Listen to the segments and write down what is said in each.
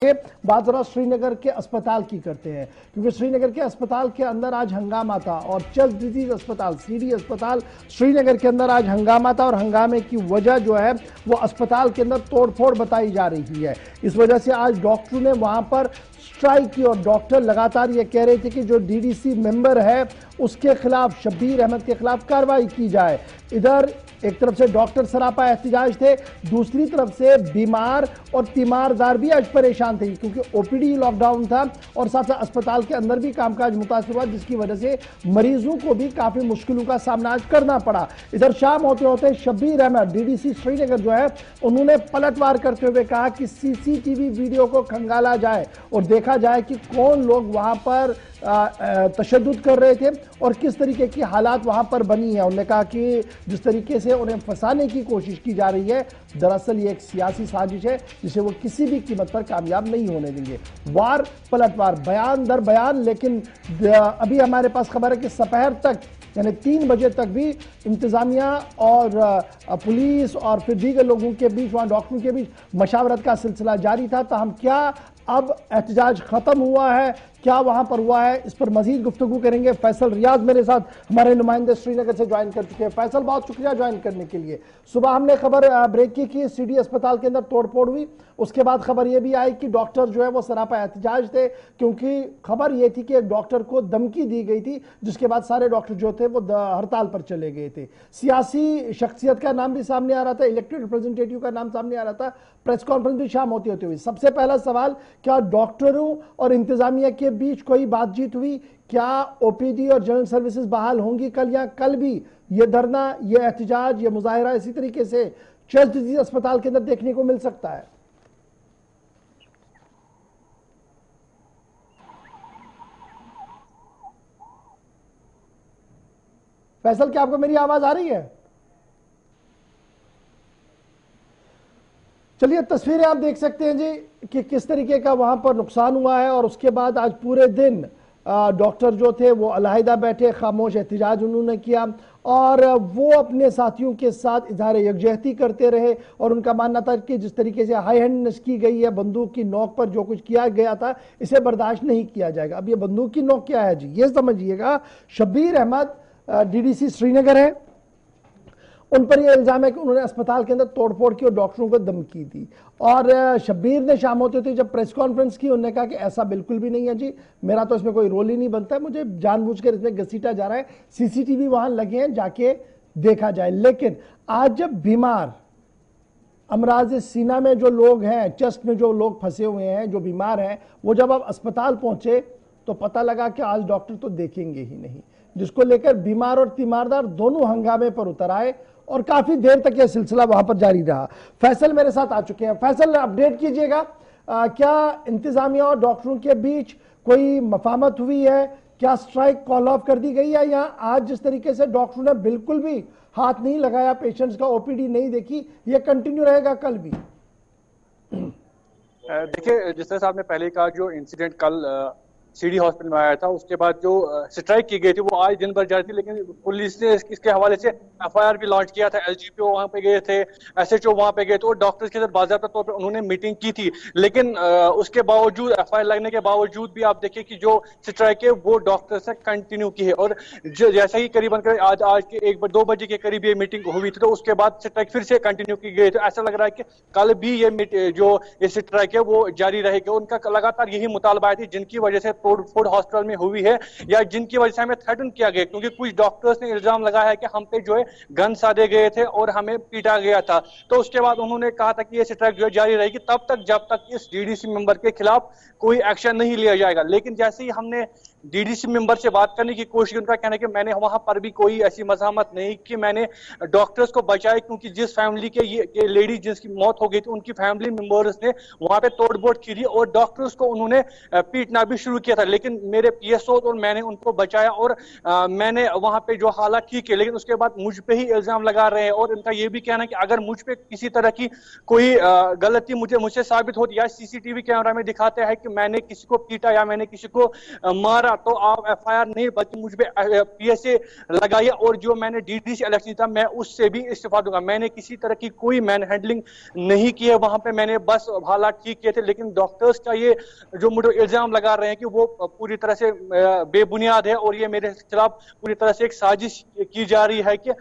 बात जरा श्रीनगर के अस्पताल की करते हैं, क्योंकि श्रीनगर के अस्पताल के अंदर आज हंगामा था और चेस्ट डिजीज अस्पताल सीडी अस्पताल श्रीनगर के अंदर आज हंगामा था और हंगामे की वजह जो है वो अस्पताल के अंदर तोड़फोड़ बताई जा रही है। इस वजह से आज डॉक्टरों ने वहां पर स्ट्राइक की और डॉक्टर लगातार ये कह रहे थे कि जो डीडीसी मेंबर है उसके खिलाफ, शब्बीर अहमद के खिलाफ कार्रवाई की जाए। इधर एक तरफ से डॉक्टर सरापा एहतजाज थे, दूसरी तरफ से बीमार और तीमारदार भी आज परेशान थे क्योंकि ओपीडी लॉकडाउन था और साथ साथ अस्पताल के अंदर भी कामकाज मुतासर हुआ, जिसकी वजह से मरीजों को भी काफी मुश्किलों का सामना आज करना पड़ा। इधर शाम होते होते शब्बीर अहमद डीडीसी श्रीनगर जो है उन्होंने पलटवार करते हुए कहा कि सीसीटीवी वीडियो को खंगाला जाए और देखा जाए कि कौन लोग वहां पर तशद्दुद कर रहे थे और किस तरीके की हालात वहां पर बनी है। उन्होंने कहा कि जिस तरीके से उन्हें फंसाने की कोशिश की जा रही है, दरअसल ये एक सियासी साजिश है जिसे वो किसी भी कीमत पर कामयाब नहीं होने देंगे। वार पलटवार, बयान दर बयान, लेकिन अभी हमारे पास खबर है कि दोपहर तक यानी 3 बजे तक भी इंतजामिया और पुलिस और फिर दीगर लोगों के बीच, वहां डॉक्टरों के बीच मशावरत का सिलसिला जारी था। तो हम क्या अब एहतजाज खत्म हुआ है, क्या वहां पर हुआ है, इस पर मजीद गुफ्तगू करेंगे। फैसल रियाज मेरे साथ हमारे नुमाइंदे श्रीनगर से ज्वाइन कर चुके हैं। फैसल, बहुत शुक्रिया ज्वाइन करने के लिए। सुबह हमने खबर ब्रेक की सीडी अस्पताल के अंदर तोड़फोड़ हुई, उसके बाद खबर यह भी आई कि डॉक्टर जो है वो सरापा एहतजाज थे क्योंकि खबर यह थी कि एक डॉक्टर को धमकी दी गई थी, जिसके बाद सारे डॉक्टर जो थे वो हड़ताल पर चले गए थे। सियासी शख्सियत का नाम भी सामने आ रहा था, इलेक्टेड रिप्रेजेंटेटिव का नाम सामने आ रहा था। प्रेस कॉन्फ्रेंस भी शाम होते हुई। सबसे पहला सवाल, क्या डॉक्टरों और इंतजामिया के बीच कोई बातचीत हुई? क्या ओपीडी और जनरल सर्विसेज बहाल होंगी कल, या कल भी ये धरना, ये एहतजाज, ये मुजाहिरा इसी तरीके से चेस्ट डिजीज अस्पताल के अंदर देखने को मिल सकता है? फैसल, क्या आपको मेरी आवाज आ रही है? चलिए, तस्वीरें आप देख सकते हैं जी कि किस तरीके का वहां पर नुकसान हुआ है और उसके बाद आज पूरे दिन डॉक्टर जो थे वो अलहदा बैठे, खामोश एहतजाज उन्होंने किया और वो अपने साथियों के साथ इजहार यकजहती करते रहे और उनका मानना था कि जिस तरीके से हाई हैंडनेस की गई है, बंदूक की नोक पर जो कुछ किया गया था, इसे बर्दाश्त नहीं किया जाएगा। अब ये बंदूक की नोक क्या है जी, ये समझिएगा। शब्बीर अहमद डीडीसी श्रीनगर है, उन पर यह इल्जाम है कि उन्होंने अस्पताल के अंदर तोड़फोड़ की और डॉक्टरों को धमकी दी। और शब्बीर ने शाम होते थे जब प्रेस कॉन्फ्रेंस की, उन्होंने कहा कि ऐसा बिल्कुल भी नहीं है जी, मेरा तो इसमें कोई रोल ही नहीं बनता है, मुझे जानबूझकर इसमें घसीटा जा रहा है, सीसीटीवी वहां लगे हैं, जाके देखा जाए। लेकिन आज जब बीमार अमराज सीना में जो लोग हैं, चेस्ट में जो लोग फंसे हुए हैं, जो बीमार हैं, वो जब अब अस्पताल पहुंचे तो पता लगा कि आज डॉक्टर तो देखेंगे ही नहीं, जिसको लेकर बीमार और तीमारदार दोनों हंगामे पर उतर आए और काफी देर तक यह सिलसिला वहां पर जारी रहा। फैसल मेरे साथ आ चुके हैं। फैसल, अपडेट कीजिएगा, क्या इंतजामिया और डॉक्टरों के बीच कोई मफाहमत हुई है? क्या स्ट्राइक कॉल ऑफ कर दी गई है, या आज जिस तरीके से डॉक्टरों ने बिल्कुल भी हाथ नहीं लगाया, पेशेंट्स का ओपीडी नहीं देखी, ये कंटिन्यू रहेगा कल भी? देखिए, जिस तरह से आपने पहले कहा, जो इंसिडेंट कल सीडी हॉस्पिटल में आया था, उसके बाद जो स्ट्राइक की गई थी वो आज दिन भर जारी थी, लेकिन पुलिस ने इसके हवाले से एफआईआर भी लॉन्च किया था। एलजीपीओ वहां पे गए थे, एसएचओ वहां पे गए थे और डॉक्टर्स के साथ बाकायदा तौर पे उन्होंने मीटिंग की थी। लेकिन उसके बावजूद, एफआईआर लगने के बावजूद भी आप देखिए कि जो स्ट्राइक है वो डॉक्टर से कंटिन्यू की है। और जैसे ही करीबन आज के 1-2 बजे के करीब ये मीटिंग हुई थी, तो उसके बाद स्ट्राइक फिर से कंटिन्यू की गई। तो ऐसा लग रहा है कि कल भी ये जो स्ट्राइक है वो जारी रहेगा। उनका लगातार यही मुतालबा थी, जिनकी वजह से तोड़फोड़ हॉस्पिटल में हुई है या जिनकी वजह से हमें थ्रेटन किया गया, क्योंकि कुछ डॉक्टर्स ने इल्जाम लगाया है कि हम पे जो है गन साधे गए थे और हमें पीटा गया था। तो उसके बाद उन्होंने कहा था कि ये स्ट्राइक जो है जारी रहेगी तब तक जब तक इस डीडीसी मेंबर के खिलाफ कोई एक्शन नहीं लिया जाएगा। लेकिन जैसे ही हमने डीडीसी मेंबर से बात करने की कोशिश की, उनका कहना है कि मैंने वहां पर भी कोई ऐसी मज़ामत नहीं कि मैंने डॉक्टर्स को बचाया, क्योंकि जिस फैमिली के ये लेडी जिसकी मौत हो गई थी, उनकी फैमिली मेंबर्स ने वहां पे तोड़फोड़ की थी और डॉक्टर्स को उन्होंने पीटना भी शुरू किया था, लेकिन मेरे पीएसओ और मैंने उनको बचाया और मैंने वहां पे जो हालात ठीक है, लेकिन उसके बाद मुझ पे ही इल्जाम लगा रहे हैं। और इनका ये भी कहना है कि अगर मुझ पे किसी तरह की कोई गलती मुझसे साबित होती या सीसीटीवी कैमरा में दिखाते हैं कि मैंने किसी को पीटा या मैंने किसी को मारा, तो आप एफआईआर नहीं बल्कि मुझ पे पीएसए लगाइए, और जो मैंने डीडीसी इलेक्शन था मैं उससे भी इस्तीफा दूंगा। मैंने किसी तरह की कोई मैन हैंडलिंग नहीं की है वहां पे, मैंने बस हालात ठीक किए थे। लेकिन डॉक्टर्स का ये जो मुझे इल्जाम लगा रहे हैं कि वो पूरी तरह से बेबुनियाद है और ये मेरे खिलाफ पूरी तरह से एक साजिश की जा रही है कि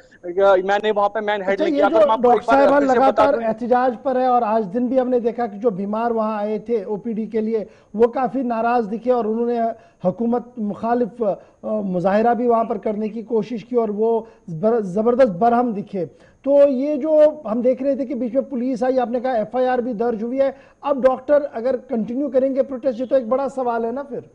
मैंने वहां पे मैन हैंडलिंग किया। डॉक्टर साहब लगातार एहतजाज पर है और आज दिन भी हमने देखा कि जो बीमार वहां आए थे ओपीडी के लिए वो काफी नाराज दिखे और उन्होंने हुकूमत मुखालिफ मुजाहिरा भी वहां पर करने की कोशिश की और वो जबरदस्त बरहम दिखे। तो ये जो हम देख रहे थे कि बीच में पुलिस आई, आपने कहा एफआईआर भी दर्ज हुई है, अब डॉक्टर अगर कंटिन्यू करेंगे प्रोटेस्ट, ये तो एक बड़ा सवाल है ना फिर।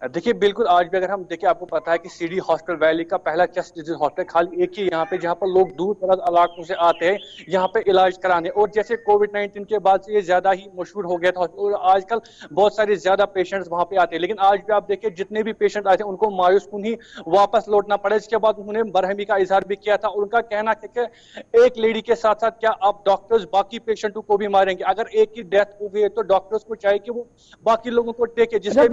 देखिए बिल्कुल, आज भी अगर हम देखिए, आपको पता है कि सीडी हॉस्पिटल वैली का पहला चेस्ट डिजीज हॉस्पिटल खाली एक ही यहाँ पे, जहाँ पर लोग दूर दराज इलाकों से आते हैं यहाँ पे इलाज कराने। और जैसे कोविड-19 के बाद से ये ज्यादा ही मशहूर हो गया था और आजकल बहुत सारे ज्यादा पेशेंट्स वहाँ पे आते हैं। लेकिन आज भी आप देखिए जितने भी पेशेंट आए थे उनको मायूस कुन ही वापस लौटना पड़ा। इसके बाद उन्होंने बरहमी का इजहार भी किया था। उनका कहना है कि एक लेडी के साथ साथ क्या आप डॉक्टर्स बाकी पेशेंटों को भी मारेंगे? अगर एक की डेथ हो गई तो डॉक्टर्स को चाहिए कि वो बाकी लोगों को टेके। जिससे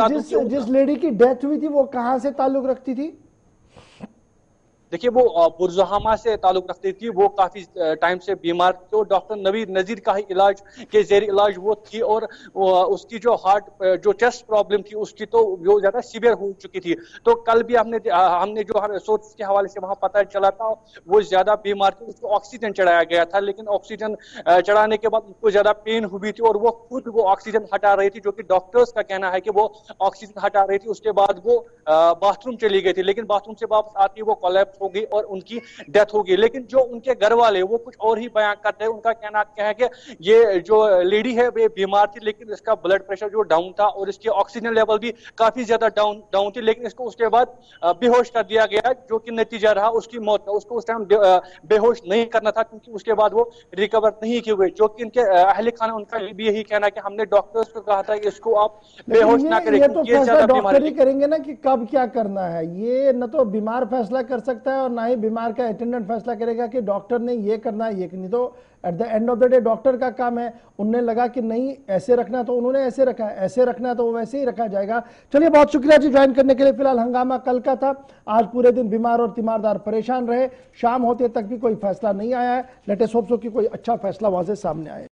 जिस लेडी की डेथ हुई थी वो कहां से ताल्लुक रखती थी? देखिए वो बुरजहामा से ताल्लुक रखती थी, वो काफी टाइम से बीमार थी। तो डॉक्टर नजीर का ही इलाज के जेर इलाज वो थी और उसकी जो हार्ट जो चेस्ट प्रॉब्लम थी उसकी तो वो ज्यादा सीवियर हो चुकी थी। तो कल भी हमने जो सोर्स के हवाले से वहां पता चला था वो ज्यादा बीमार थी, उसको ऑक्सीजन चढ़ाया गया था। लेकिन ऑक्सीजन चढ़ाने के बाद उनको ज्यादा पेन हुई थी और वो खुद वो ऑक्सीजन हटा रही थी, जो कि डॉक्टर्स का कहना है कि वो ऑक्सीजन हटा रही थी। उसके बाद वो बाथरूम चली गई थी, लेकिन बाथरूम से वापस आती वो कोलैप्स हो गई और उनकी डेथ हो गई। लेकिन जो उनके घर वाले वो कुछ और ही बयान करते हैं। उनका कहना है कि ये जो लेडी है वे बीमार थी, लेकिन इसका ब्लड प्रेशर जो डाउन था और इसकी ऑक्सीजन लेवल भी काफी ज्यादा डाउन थी। लेकिन इसको उसके बाद बेहोश कर दिया गया, जो कि नतीजा रहा उसकी मौत का। उसको उस टाइम बेहोश नहीं करना था क्योंकि उसके बाद वो रिकवर नहीं की हुई। जो कि इनके अहले खाना उनका भी यही कहना है कि हमने डॉक्टर्स को कहा था कि इसको आप बेहोश ना करें, क्योंकि ये ज्यादा बीमारी करेंगे ना कि कब क्या करना है। ये न तो बीमार फैसला कर सकता है और ना ही बीमार का अटेंडेंट फैसला करेगा कि डॉक्टर ने ये करना है ये नहीं। तो at the end of the day doctor का काम है। उन्हें लगा कि नहीं ऐसे रखना तो उन्होंने ऐसे रखा है, ऐसे रखना तो वैसे ही रखा जाएगा। चलिए बहुत शुक्रिया जी ज्वाइन करने के लिए। फिलहाल हंगामा कल का था, आज पूरे दिन बीमार और तीमारदार परेशान रहे, शाम होते तक भी कोई फैसला नहीं आया है। लेटेस्ट होप्स हो कि कोई अच्छा फैसला वहां से सामने आए।